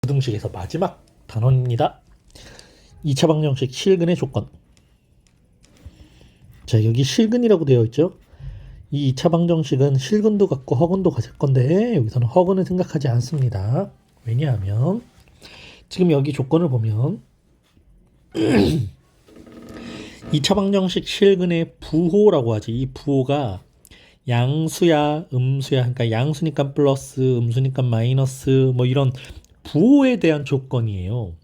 부등식에서 마지막 단원입니다. 2차 방정식 실근의 조건. 자, 여기 실근이라고 되어 있죠. 이 2차 방정식은 실근도 같고 허근도 가질 건데 여기서는 허근을 생각하지 않습니다. 왜냐하면 지금 여기 조건을 보면 2차 방정식 실근의 부호라고 하지. 이 부호가 양수야, 음수야. 그러니까 양수니까 플러스, 음수니까 마이너스 뭐 이런 부호에 대한 조건이에요.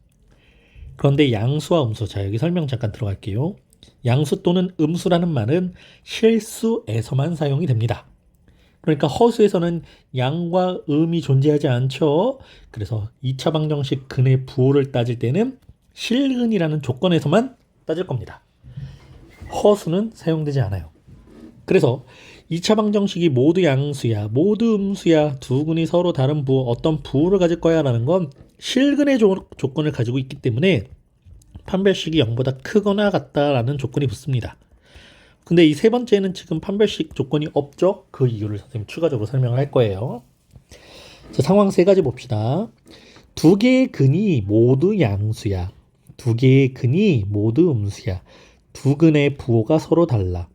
그런데 양수와 음수, 자 여기 설명 잠깐 들어갈게요. 양수 또는 음수라는 말은 실수에서만 사용이 됩니다. 그러니까 허수에서는 양과 음이 존재하지 않죠. 그래서 2차 방정식 근의 부호를 따질 때는 실근이라는 조건에서만 따질 겁니다. 허수는 사용되지 않아요. 그래서 2차 방정식이 모두 양수야, 모두 음수야, 두 근이 서로 다른 부호, 어떤 부호를 가질 거야 라는 건 실근의 조건을 가지고 있기 때문에 판별식이 0보다 크거나 같다라는 조건이 붙습니다. 근데 이 세 번째는 지금 판별식 조건이 없죠? 그 이유를 선생님 추가적으로 설명을 할 거예요. 자, 상황 세 가지 봅시다. 두 개의 근이 모두 양수야. 두 개의 근이 모두 음수야. 두 근의 부호가 서로 달라.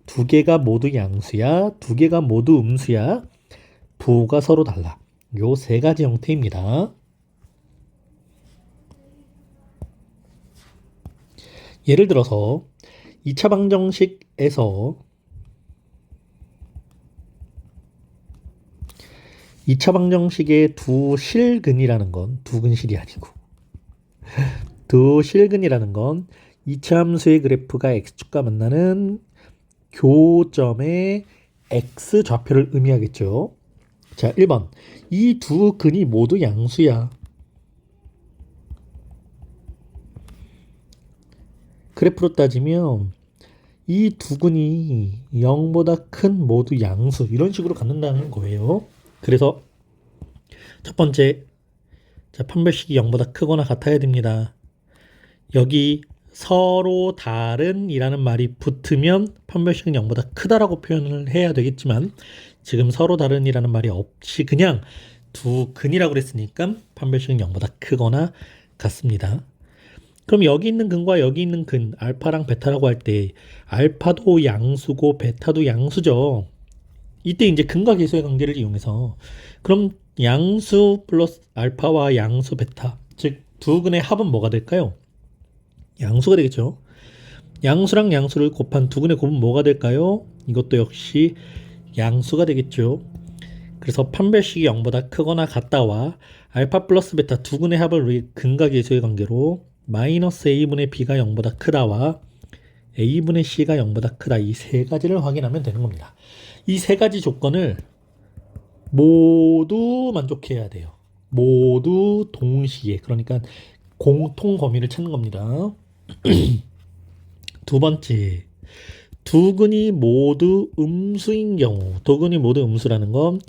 두 개가 모두 양수야. 두 개가 모두 음수야. 부호가 서로 달라. 요 세 가지 형태입니다. 예를 들어서 2차 방정식에서 2차 방정식의 두 실근이라는 건 두 근실이 아니고 두 실근이라는 건 2차 함수의 그래프가 x축과 만나는 교점의 x좌표를 의미하겠죠. 자, 1번. 이 두 근이 모두 양수야. 그래프로 따지면 이 두 근이 0보다 큰 모두 양수 이런 식으로 갖는다는 거예요. 그래서 첫 번째, 자, 판별식이 0보다 크거나 같아야 됩니다. 여기 서로 다른 이라는 말이 붙으면 판별식은 0보다 크다라고 표현을 해야 되겠지만 지금 서로 다른 이라는 말이 없이 그냥 두 근이라고 그랬으니까 판별식은 0보다 크거나 같습니다. 그럼 여기 있는 근과 여기 있는 근 알파랑 베타라고 할 때 알파도 양수고 베타도 양수죠. 이때 이제 근과 계수의 관계를 이용해서 그럼 양수 플러스 알파와 양수 베타 즉 두 근의 합은 뭐가 될까요? 양수가 되겠죠. 양수랑 양수를 곱한 두 근의 곱은 뭐가 될까요? 이것도 역시 양수가 되겠죠. 그래서 판별식이 0보다 크거나 같다와 알파 플러스 베타 두 근의 합을 우리 근과 계수의 관계로 마이너스 a분의 b가 0보다 크다와 a분의 c가 0보다 크다 이 세 가지를 확인하면 되는 겁니다. 이 세 가지 조건을 모두 만족해야 돼요. 모두 동시에 그러니까 공통 범위를 찾는 겁니다. 두 번째, 두 근이 모두 음수인 경우, 두 근이 모두 음수라는 건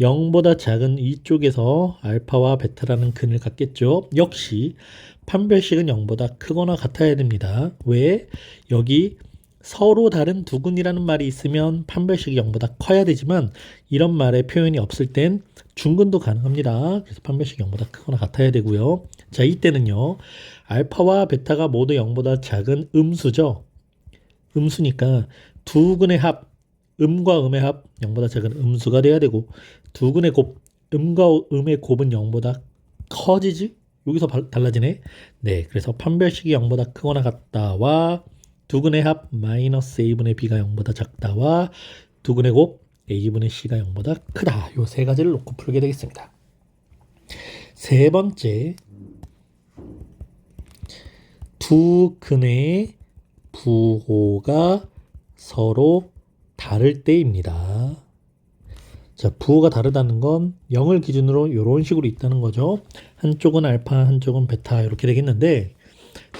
0보다 작은 이쪽에서 알파와 베타라는 근을 갖겠죠. 역시 판별식은 0보다 크거나 같아야 됩니다. 왜? 여기 서로 다른 두 근이라는 말이 있으면 판별식이 0보다 커야 되지만 이런 말의 표현이 없을 땐 중근도 가능합니다. 그래서 판별식이 0보다 크거나 같아야 되고요. 자, 이때는요. 알파와 베타가 모두 0보다 작은 음수죠. 음수니까 두 근의 합, 음과 음의 합 0보다 작은 음수가 돼야 되고 두 근의 곱, 음과 음의 곱은 0보다 커지지? 여기서 달라지네. 네, 그래서 판별식이 0보다 크거나 같다와 두 근의 합 마이너스 a분의 b가 0보다 작다와 두 근의 곱 a분의 c가 0보다 크다. 요 세 가지를 놓고 풀게 되겠습니다. 세 번째, 두 근의 부호가 서로 다를 때입니다. 자, 부호가 다르다는 건 0을 기준으로 이런 식으로 있다는 거죠. 한쪽은 알파, 한쪽은 베타 이렇게 되겠는데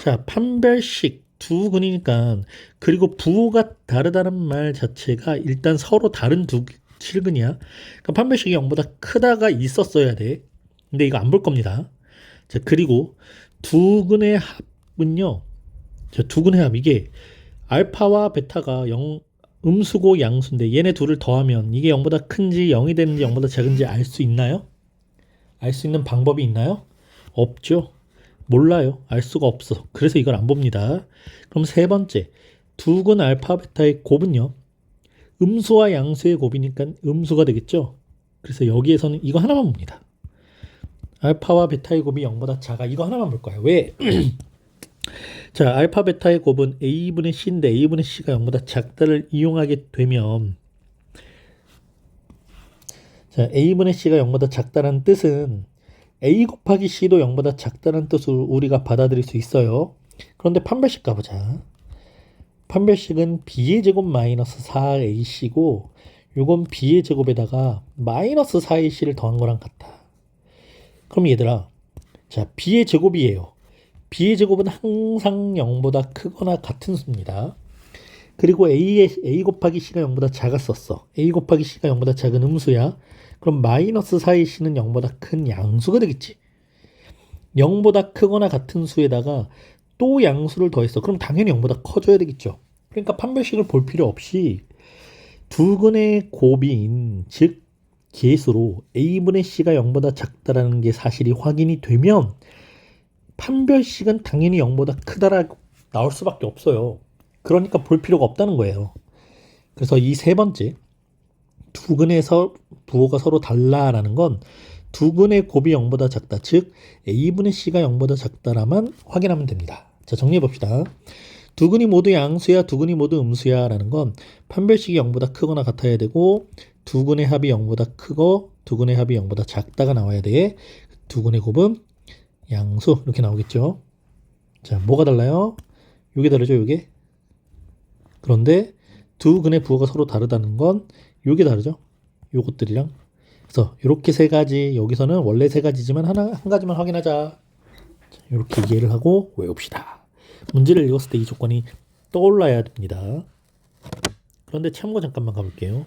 자, 판별식 두 근이니까 그리고 부호가 다르다는 말 자체가 일단 서로 다른 두 실근이야. 그러니까 판별식이 0보다 크다가 있었어야 돼. 근데 이거 안 볼 겁니다. 자, 그리고 두 근의 합은요. 자, 두 근의 합 이게 알파와 베타가 0 음수고 양수인데 얘네 둘을 더하면 이게 0보다 큰지 0이 되는지 0보다 작은지 알 수 있나요? 알 수 있는 방법이 있나요? 없죠. 몰라요. 알 수가 없어. 그래서 이걸 안 봅니다. 그럼 세 번째, 두근 알파 베타의 곱은요. 음수와 양수의 곱이니까 음수가 되겠죠. 그래서 여기에서는 이거 하나만 봅니다. 알파와 베타의 곱이 0보다 작아. 이거 하나만 볼 거예요. 왜? 자, 알파 베타의 곱은 a분의 c인데 a분의 c가 0보다 작다를 이용하게 되면, 자, a분의 c가 0보다 작다는 뜻은 a 곱하기 c도 0보다 작다는 뜻으로 우리가 받아들일 수 있어요. 그런데 판별식 가보자. 판별식은 b의 제곱 마이너스 4ac고 요건 b의 제곱에다가 마이너스 4ac를 더한 거랑 같아. 그럼 얘들아, 자, b의 제곱이에요. b의 제곱은 항상 0보다 크거나 같은 수입니다. 그리고 a 곱하기 c가 0보다 작았었어. a 곱하기 c가 0보다 작은 음수야. 그럼 마이너스 4ac는 0보다 큰 양수가 되겠지. 0보다 크거나 같은 수에다가 또 양수를 더했어. 그럼 당연히 0보다 커져야 되겠죠. 그러니까 판별식을 볼 필요 없이 두근의 곱인, 즉 계수로 a분의 c가 0보다 작다라는 게 사실이 확인이 되면 판별식은 당연히 0보다 크다라고 나올 수밖에 없어요. 그러니까 볼 필요가 없다는 거예요. 그래서 이 세 번째, 두근에서 부호가 서로 달라라는 건 두근의 곱이 0보다 작다, 즉 a분의 c가 0보다 작다라만 확인하면 됩니다. 자, 정리해 봅시다. 두근이 모두 양수야, 두근이 모두 음수야 라는 건 판별식이 0보다 크거나 같아야 되고 두근의 합이 0보다 크고 두근의 합이 0보다 작다가 나와야 돼. 두근의 곱은 양수 이렇게 나오겠죠. 자, 뭐가 달라요? 요게 다르죠, 요게. 그런데 두근의 부호가 서로 다르다는 건 요게 다르죠. 요것들이랑. 그래서 이렇게 세 가지, 여기서는 원래 세 가지지만 한 가지만 확인하자. 자, 이렇게 이해를 하고 외웁시다. 문제를 읽었을 때 이 조건이 떠올라야 됩니다. 그런데 참고 잠깐만 가볼게요.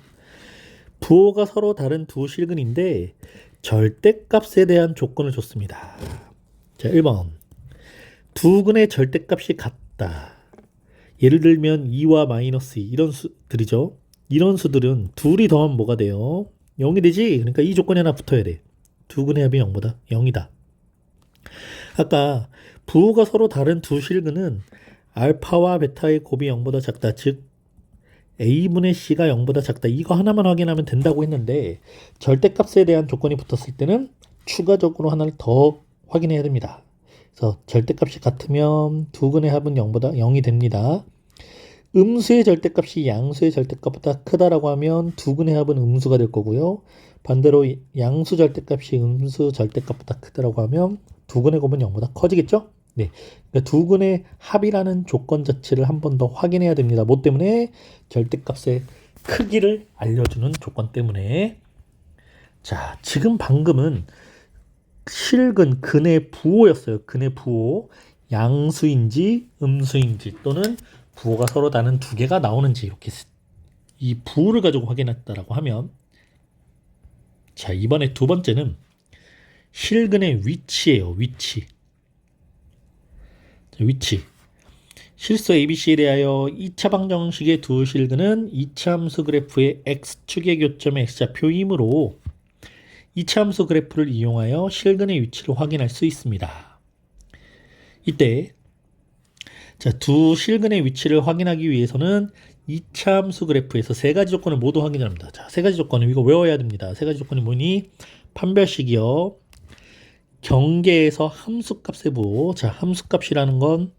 부호가 서로 다른 두 실근인데 절대값에 대한 조건을 줬습니다. 자, 1번. 두 근의 절대값이 같다. 예를 들면 2와 마이너스 2 이런 수들이죠. 이런 수들은 둘이 더하면 뭐가 돼요? 0이 되지? 그러니까 이 조건이 하나 붙어야 돼. 두 근의 합이 0보다 0이다. 아까 부호가 서로 다른 두 실근은 알파와 베타의 곱이 0보다 작다. 즉 a분의 c가 0보다 작다. 이거 하나만 확인하면 된다고 했는데 절대값에 대한 조건이 붙었을 때는 추가적으로 하나를 더 확인해야 됩니다. 그래서 절대값이 같으면 두 근의 합은 0보다 0이 됩니다. 음수의 절대값이 양수의 절대값보다 크다라고 하면 두 근의 합은 음수가 될 거고요. 반대로 양수 절대값이 음수 절대값보다 크다라고 하면 두 근의 곱은 0보다 커지겠죠? 네, 그러니까 두 근의 합이라는 조건 자체를 한 번 더 확인해야 됩니다. 뭐 때문에? 절대값의 크기를 알려주는 조건 때문에. 자, 지금 방금은 실근, 근의 부호였어요. 근의 부호. 양수인지 음수인지 또는 부호가 서로 다른 두 개가 나오는지 이렇게 이 부호를 가지고 확인했다라고 하면, 자, 이번에 두 번째는 실근의 위치예요. 위치. 위치. 실수 ABC에 대하여 2차 방정식의 두 실근은 2차 함수 그래프의 x축의 교점의 x좌표이므로 2차 함수 그래프를 이용하여 실근의 위치를 확인할 수 있습니다. 이때 자, 두 실근의 위치를 확인하기 위해서는 2차 함수 그래프에서 세 가지 조건을 모두 확인합니다. 자, 세 가지 조건을 이거 외워야 됩니다. 세 가지 조건이 뭐니? 판별식이요. 경계에서 함수값의 부호. 자, 함수값이라는 건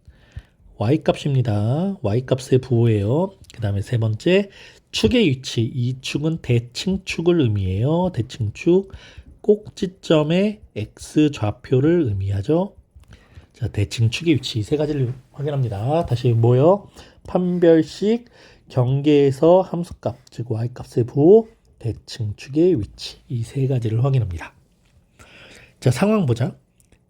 y값입니다. y값의 부호예요. 그 다음에 세 번째, 축의 위치. 이 축은 대칭축을 의미해요. 대칭축. 꼭지점의 x좌표를 의미하죠. 자, 대칭축의 위치. 세 가지를 확인합니다. 다시 뭐요? 판별식, 경계에서 함수값, 즉 y값의 부호, 대칭축의 위치. 이 세 가지를 확인합니다. 자, 상황 보자.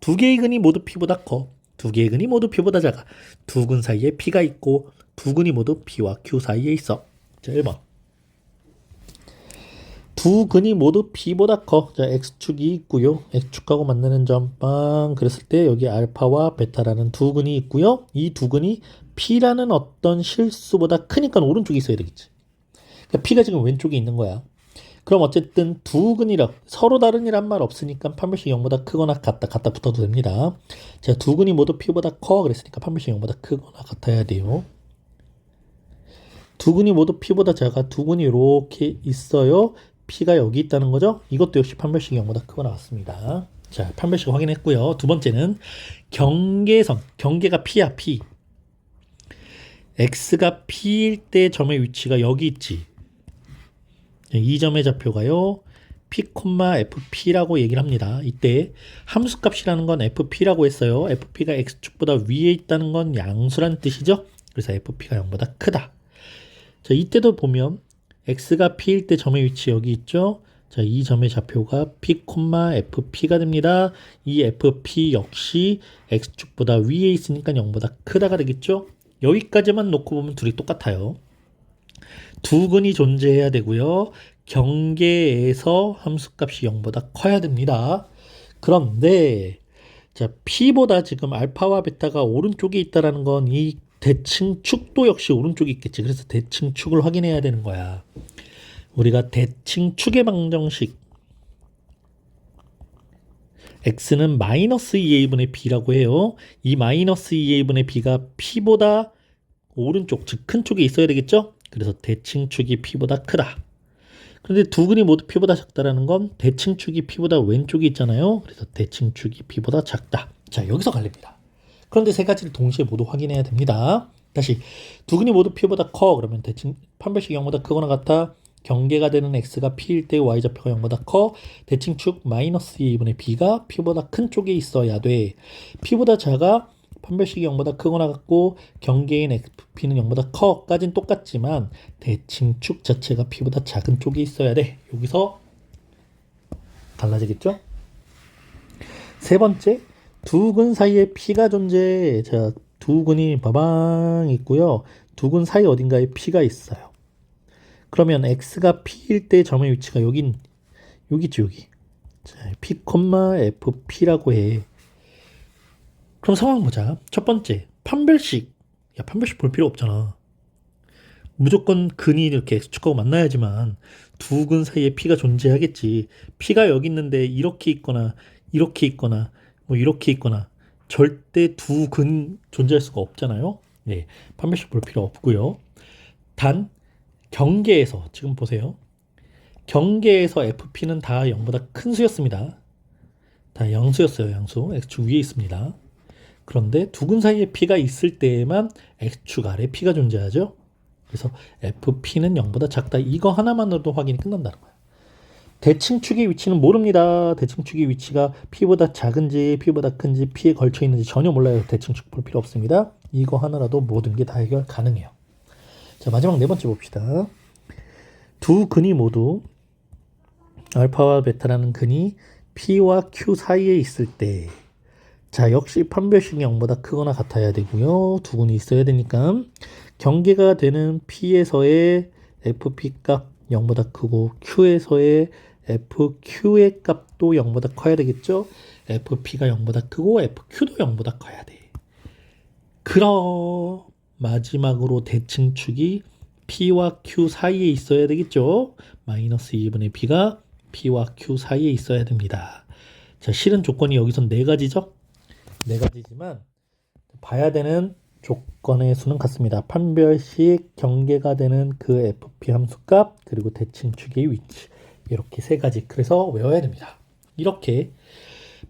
두 개의 근이 모두 P보다 커. 두 개의 근이 모두 P보다 작아. 두 근 사이에 P가 있고 두 근이 모두 P와 Q 사이에 있어. 자, 1번. 두 근이 모두 P보다 커. 자, X축이 있고요. X축하고 만나는 점 빵. 그랬을 때 여기 알파와 베타라는 두 근이 있고요. 이 두 근이 P라는 어떤 실수보다 크니까 오른쪽에 있어야 되겠지. 그러니까 P가 지금 왼쪽에 있는 거야. 그럼 어쨌든 두 근이라 서로 다른이란 말 없으니까 판별식 0보다 크거나 같다 붙어도 됩니다. 자, 두 근이 모두 P보다 커 그랬으니까 판별식 0보다 크거나 같아야 돼요. 두 근이 모두 P보다 작아. 두 근이 이렇게 있어요. P가 여기 있다는 거죠. 이것도 역시 판별식 0보다 크거나 같습니다. 자, 판별식 확인했고요. 두 번째는 경계선. 경계가 P야, P. X가 P일 때 점의 위치가 여기 있지. 이 점의 좌표가요. P, FP라고 얘기를 합니다. 이때 함수값이라는 건 FP라고 했어요. FP가 X축보다 위에 있다는 건 양수란 뜻이죠. 그래서 FP가 0보다 크다. 자, 이때도 보면 X가 P일 때 점의 위치 여기 있죠. 자, 이 점의 좌표가 P, FP가 됩니다. 이 FP 역시 X축보다 위에 있으니까 0보다 크다가 되겠죠. 여기까지만 놓고 보면 둘이 똑같아요. 두 근이 존재해야 되고요. 경계에서 함수값이 0보다 커야 됩니다. 그런데 자, P보다 지금 알파와 베타가 오른쪽에 있다는 건 이 대칭축도 역시 오른쪽에 있겠지. 그래서 대칭축을 확인해야 되는 거야. 우리가 대칭축의 방정식 x는 마이너스 2a분의 b라고 해요. 이 마이너스 2a분의 b가 P보다 오른쪽, 즉 큰 쪽에 있어야 되겠죠? 그래서 대칭축이 P보다 크다. 그런데 두 근이 모두 P보다 작다라는 건 대칭축이 P보다 왼쪽에 있잖아요. 그래서 대칭축이 P보다 작다. 자, 여기서 갈립니다. 그런데 세 가지를 동시에 모두 확인해야 됩니다. 다시 두 근이 모두 P보다 커. 그러면 대칭 판별식 0보다 크거나 같아. 경계가 되는 X가 P일 때 Y좌표가 0보다 커. 대칭축 마이너스 2분의 B가 P보다 큰 쪽에 있어야 돼. P보다 작아. 판별식이 0보다 크거나 같고 경계인 FP는 0보다 커 까진 똑같지만 대칭축 자체가 P보다 작은 쪽에 있어야 돼. 여기서 달라지겠죠? 세 번째, 두 근 사이에 P가 존재해. 자, 두 근이 바방 있고요. 두 근 사이 어딘가에 P가 있어요. 그러면 X가 P일 때 점의 위치가 여기 있지, 여기. 자, P, FP라고 해. 그럼 상황 보자. 첫 번째, 판별식. 야, 판별식 볼 필요 없잖아. 무조건 근이 이렇게 X축하고 만나야지만 두 근 사이에 P가 존재하겠지. P가 여기 있는데 이렇게 있거나 이렇게 있거나 뭐 이렇게 있거나 절대 두 근 존재할 수가 없잖아요. 네, 판별식 볼 필요 없고요. 단 경계에서 지금 보세요. 경계에서 FP는 다 0보다 큰 수였습니다. 다 양수였어요. 양수. X축 위에 있습니다. 그런데 두 근 사이에 P가 있을 때에만 X축 아래 P가 존재하죠. 그래서 FP는 0보다 작다. 이거 하나만으로도 확인이 끝난다는 거야. 대칭축의 위치는 모릅니다. 대칭축의 위치가 P보다 작은지 P보다 큰지 P에 걸쳐 있는지 전혀 몰라요. 대칭축 볼 필요 없습니다. 이거 하나라도 모든 게 다 해결 가능해요. 자, 마지막 네 번째 봅시다. 두 근이 모두 알파와 베타라는 근이 P와 Q 사이에 있을 때 자, 역시 판별식이 0보다 크거나 같아야 되고요. 두 근이 있어야 되니까 경계가 되는 P에서의 FP 값 0보다 크고 Q에서의 FQ의 값도 0보다 커야 되겠죠. FP가 0보다 크고 FQ도 0보다 커야 돼. 그럼 마지막으로 대칭축이 P와 Q 사이에 있어야 되겠죠. 마이너스 2분의 B가 P와 Q 사이에 있어야 됩니다. 자, 실은 조건이 여기선 네 가지죠. 네 가지지만 봐야 되는 조건의 수는 같습니다. 판별식, 경계가 되는 그 FP 함수값, 그리고 대칭축의 위치. 이렇게 세 가지. 그래서 외워야 됩니다. 이렇게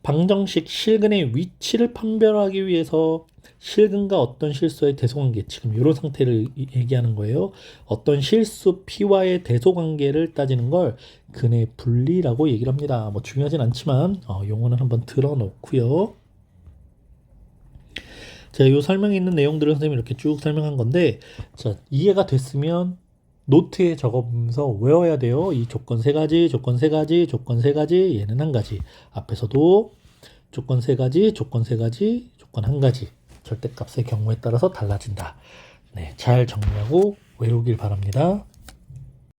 방정식 실근의 위치를 판별하기 위해서 실근과 어떤 실수의 대소관계, 지금 이런 상태를 얘기하는 거예요. 어떤 실수 P와의 대소관계를 따지는 걸 근의 분리라고 얘기를 합니다. 뭐 중요하진 않지만 용어는 한번 들어놓고요. 자, 이 설명에 있는 내용들을 선생님이 이렇게 쭉 설명한 건데, 자, 이해가 됐으면 노트에 적어보면서 외워야 돼요. 이 조건 세 가지, 조건 세 가지, 조건 세 가지, 얘는 한 가지. 앞에서도 조건 세 가지, 조건 세 가지, 조건 한 가지. 절대값의 경우에 따라서 달라진다. 네, 잘 정리하고 외우길 바랍니다.